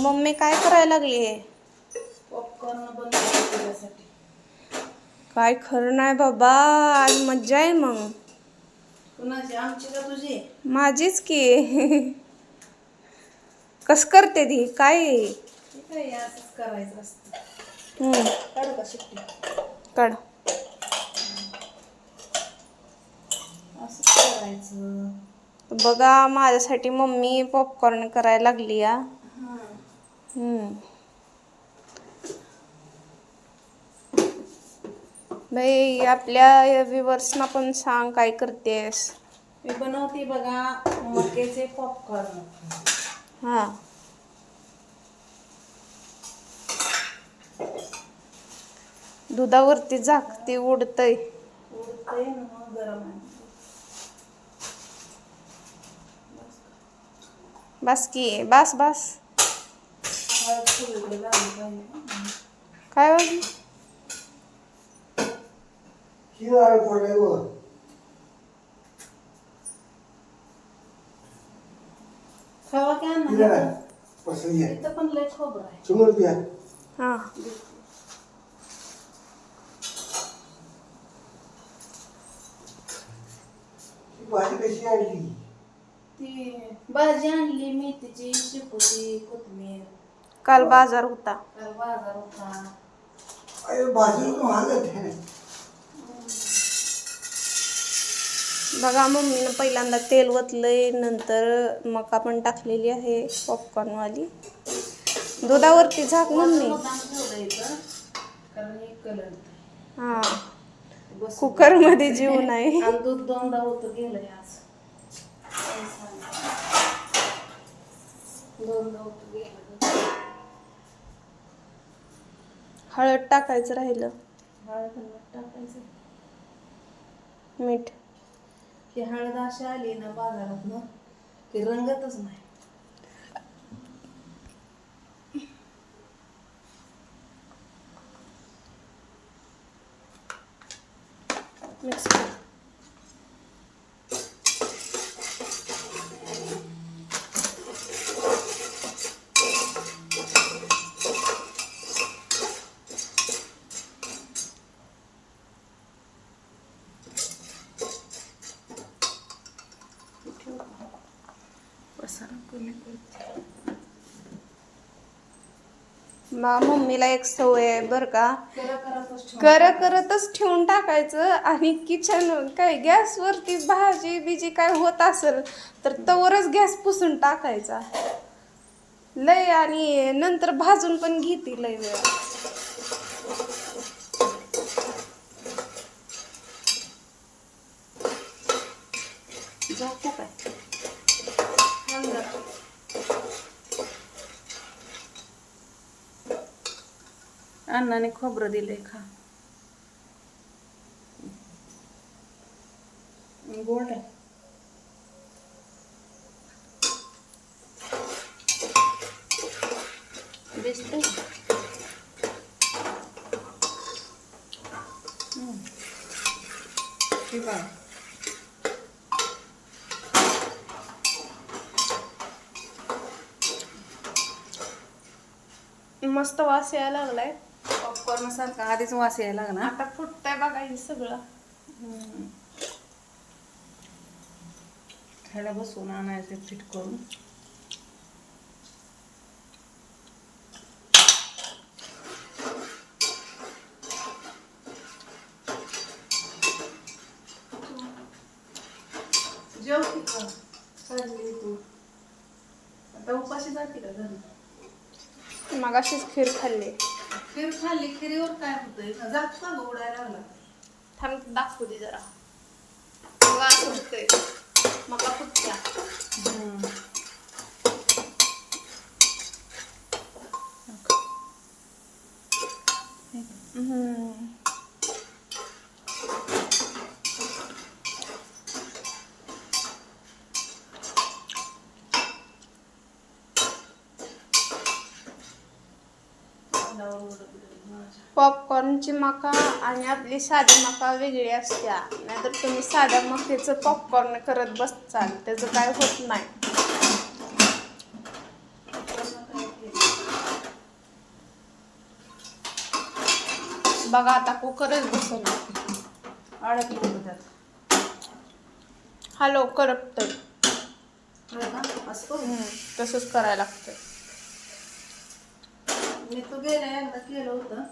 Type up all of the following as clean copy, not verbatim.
Mummy काय करायला लागली आहे? पॉपकॉर्न बनवण्यासाठी. काय खरं नाही बाबा, आज मज्जा आहे मग. कुणाची, आमची का तुझी? माझीच की. कस करते ती, काय आहे? हे काय असंच करायचं असतं. काढू का शिट्टी? काढ. असंच करायचं. बघा, माझ्यासाठी मम्मी पॉपकॉर्न करायला लागली या. बाई, आपल्या व्ह्यूअर्सना पण सांग काय करतेस. मी बनवते बघा मक्याचे पॉपकॉर्न. हा, दुधावरती झाकते, उडतय. उडतंय ना, गरम आहे. बस की, बस बस. सगळीकडे लागली पाहिजे. काय वाजलं? खावा की आणा. इथं पण लय खोबरं आहे. हा, भाजी कशी आणली? ती भाजी आणली मेथीची, शेपूची, कोथिंबीर. काल बाजार होता. काल बाजार होता. अरे भाजी महाग आहे. बघा, मम्मीनं पहिल्यांदा तेल ओतलंय, नंतर मका पण टाकलेली आहे पॉपकॉर्नवाली. दुधावरती झाक मम्मी. ठेवलं इथं कारण एक कलर. हा, कुकरमध्ये जीव नाही. आणि दूध दोनदा होतं गेलंय आज. दोनदा होतं गेलं. हळद टाकायचं राहिलं. हळद टाकायचं. मीठ. ही हळद अशी आली ना बाजारात ना की रंगतच नाही. मिक्स कर. पसारा कमी करते. मम्मीला एक सवय आहे बरं का, करा करतच ठेवून टाकायचं. आणि किचन काय गॅसवरती भाजी बिजी काय होत असेल तर तवरच गॅस पुसून टाकायचा लय. आणि नंतर भाजून पण घेते लय वेळा. जाऊ काय अण्णाने खोबरं दिलंय, खा. गोड आहे. दिसतंय. ठीक आहे. मस्त वास यायला लागलाय. पॉपकॉर्न सारखा आधीच वास यायला लागला. आता फुटतंय बघा हे सगळं. ह्याला बसवून आणायचं फिट करून. जेव की का चालली तू आता उपाशी जाते का घरी? मग अशीच खीर खाल्ली. खीर खाल्ली, खिरीवर काय होतंय? जात का गं उडायला लागला? थांब दाखवू दे जरा. वास होतोय मका फुटत्या. पॉपकॉर्नची मका आणि आपली साधी मका वेगळी असत्या. नाहीतर तुम्ही साध्या मक्याचं पॉपकॉर्न करत बसचाल, त्याचं काय होत नाही. बघा आता कुकरच बसवणार. अडकलं होतं त्यात. हॅलो करपतंय. होय का? असं करू. तसंच करायला लागतं. मी तू गेल्या एकदा केलं होतं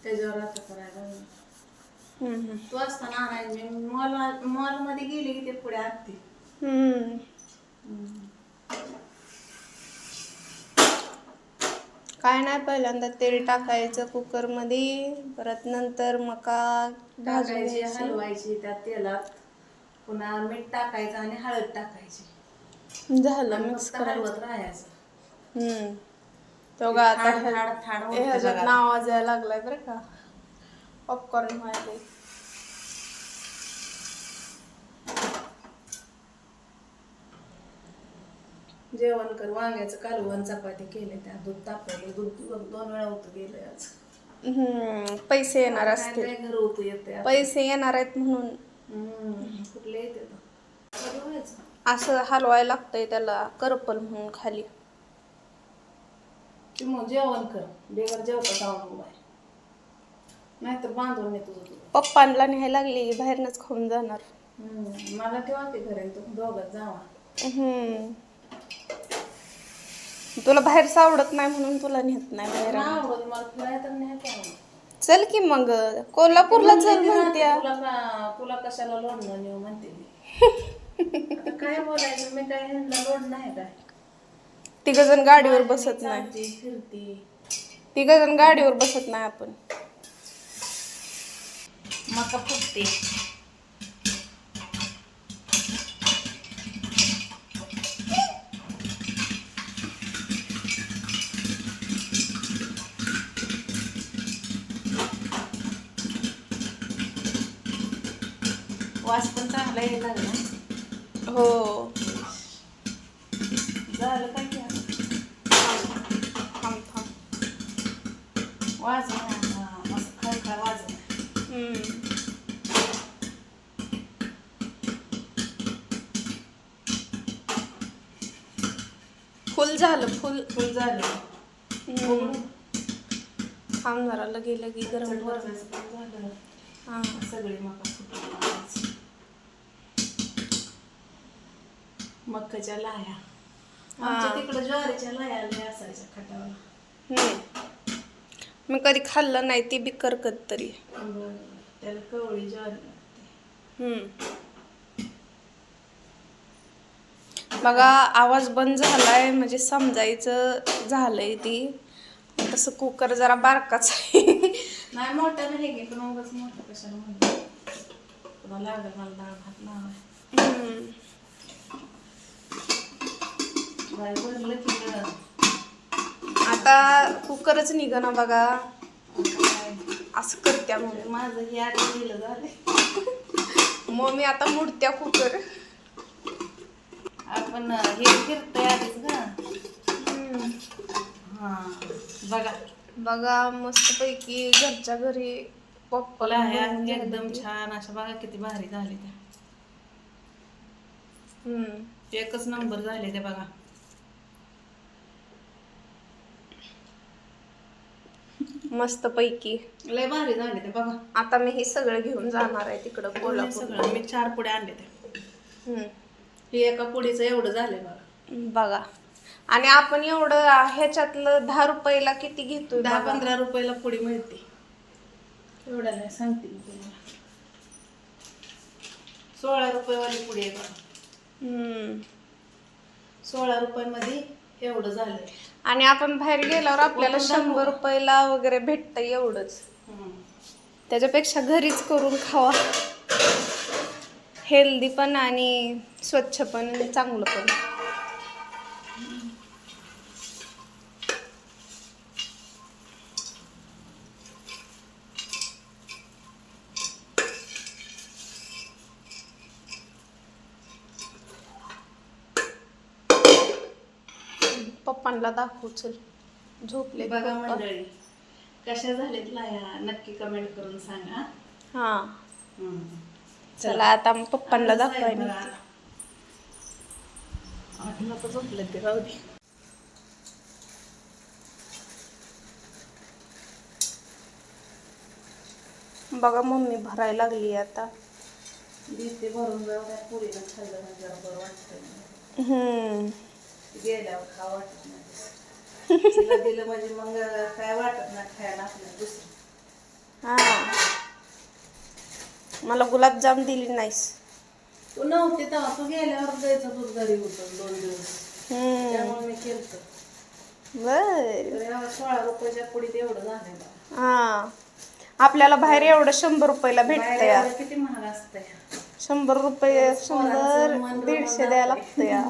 त्याच्यावर आता करायला. तू असताना आणायची मी मॉल मध्ये गेली की ते पुढे आणते. काय नाही, पहिल्यांदा तेल टाकायचं कुकरमध्ये, परत नंतर मका भाजून टाकायची, घ्यायची. हलवायची त्या तेलात, पुन्हा मीठ टाकायचं आणि हळद टाकायची. झालं आणि मिक्स फक्त करायचं. हलवत राहायचं. तेव्हा आता थाड होतं ह्याच्यात बघा. आवाज यायला लागलाय बरं का. पॉपकॉर्न व्हायला. जेवण कर. वांग्याचं कालवण, चपाती केले, त्या दूध तापवलं. दूध 2 वेळा होतं गेलं आज. पैसे येणार काय असतील. काय घर होतं येते. पैसे येणार आहेत म्हणून कुठले येते असं हलवायला लागतंय त्याला, करपल म्हणून खाली. मग जेवण कर. बेगर जेवता जाऊन बाय, नाहीतर बांधून मी तुझं. पप्पांना न्यायला लागली, बाहेरनच खाऊन जाणार. मला ठेवा की घरी, तुम्ही दोघं जावा. तुला बाहेरचं आवडत नाही म्हणून तुला नेत नाही बाहेर. आवडत मला फिरायला तर नाही आवडत. चल की मग कोल्हापूरला चल म्हणत्या. तुला कशाला लोणलं नेऊ म्हणते मी. आता काय बोलायचं, मी काय ह्यांना लोड नाही काय. तिघजण गाडीवर बसत नाही. फिरती तिघजण गाडीवर बसत नाही आपण. मका फुटते. वास पण चांगला यायला लागला. हो. झालं काय की थांब. वाजव मस्त खळखळ वाजव. फुल झालं. फुल झालं. थांब जरा, लगे गरम गरम. झालं. हा. सगळे मका फुटले. मक्काच्या लाया. आमच्या तिकडं ज्वारीच्या लाया लय असायच्या खटाला. मी कधी खाल्लं नाही, ती बी करकत तरी. त्याला कवळी ज्वारी लागते. बघा आवाज बंद झालाय म्हणजे समजायचं झालंय ती. तसं कुकर जरा बारकाच आहे. नाही मोठा नाही की, पण उगाच मोठा कशाला म्हणतो. तुला लागल मला डाळ भात लावाय. भरलं की आता कुकरच निघना बघा. असं करत्या मग. माझं हे आधी गेलं झाले. मग मी आता मुडत्या कुकर. आपण हे फिरतोय आधीच का. हा बघा मस्त पैकी घरच्या घरी पप्पाला एकदम छान अशा. बघा किती भारी झाले त्या. एकच नंबर झाले ते बघा. मस्त पैकी लय भारी झाले ते बघा. आता मी हे सगळं घेऊन जाणार आहे तिकडं कोल्हापूर. सगळं मी 4 पुढे आणले ते. हे एका पुडीचं एवढं झालंय बघा. आणि आपण एवढं ह्याच्यातलं 10 रुपयाला किती घेतोय. 10-15 रुपयाला पुडी मिळते. एवढ्या नाही सांगते मी तुम्हाला. 16 रुपयेवाली पुडी आहे बघा. 16 रुपयामध्ये एवढं झालंय. आणि आपण बाहेर गेल्यावर आपल्याला 100 रुपयाला वगैरे भेटतं एवढंच. त्याच्यापेक्षा घरीच करून खावा. हेल्दी पण आणि स्वच्छ पण आणि चांगलं पण. पप्पांना दाखवू चल. झोपले बघा मंडळी कशा झालेत लाया, नक्की कमेंट करून सांगा. हा चला आता मग पप्पांना दाखवायला. नको झोपलं ते राहू दे. बघा मम्मी भरायला लागली आता. दिसते भरून जाऊ द्या पुरीला खाल्लं म्हणजे जरा बरं वाटतं. हम्म. गेल्यावर खा वाटत नाही. तिला दिलं म्हणजे मग काय वाटत नाही खायला आपल्याला दुसरं. हा मला गुलाबजाम दिली नाहीस. तू नव्हते तेव्हा तू गेल्यावर जायचं दूध घरी होतं 2 दिवस. त्यामुळे मी केलं. बर. तर या 16 रुपयाच्या पुढीत एवढं झालं. हा आपल्याला बाहेर एवढं 100 रुपयाला भेटतं या. किती महाग असतंय. 100 रुपये 100 पोरांचं मन 150 द्यायला लागतं या.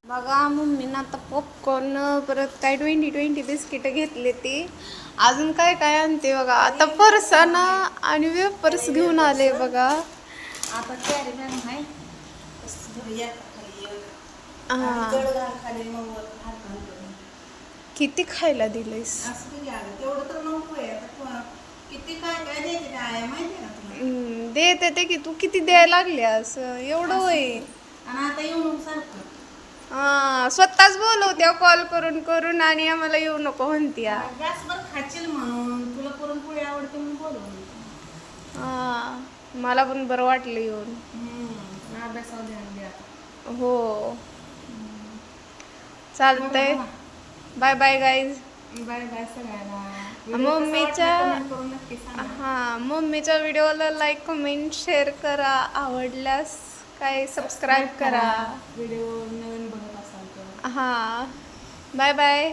बघा मम्मीनं आता पॉपकॉर्न परत काय 20 बिस्किट घेतले ती. अजून काय काय आणते बघा. आता फरसाणा आणि वेपर्स घेऊन आले बघा. आता कॅरी बॅग आहे. खाली मग किती खायला दिलंयस. असं किती आलं तेवढं तर नको आहे. आता किती काय काय द्यायचे ते आहे माहिती आहे ना तुला. देते ते की तू किती द्यायला लागल्यास एवढं वय. आणि आता येऊन सारखं हा स्वतःच बोलवत्या कॉल करून करून आणि आम्हाला येऊ नको म्हणत्या. गॅसवर खाशील म्हणून तुला पुरणपोळी आवडते म्हणून बोलवलं. हा मला पण बरं वाटलं येऊन. अभ्यासावर ध्यान द्या. हो चालतंय. Bye bye guys. Bye bye सगळ्यांना. मम्मीच्या व्हिडिओला लाईक कमेंट शेअर करा. आवडल्यास काय सबस्क्राईब करा. व्हिडिओ नवीन बघत असाल तर. हा बाय बाय.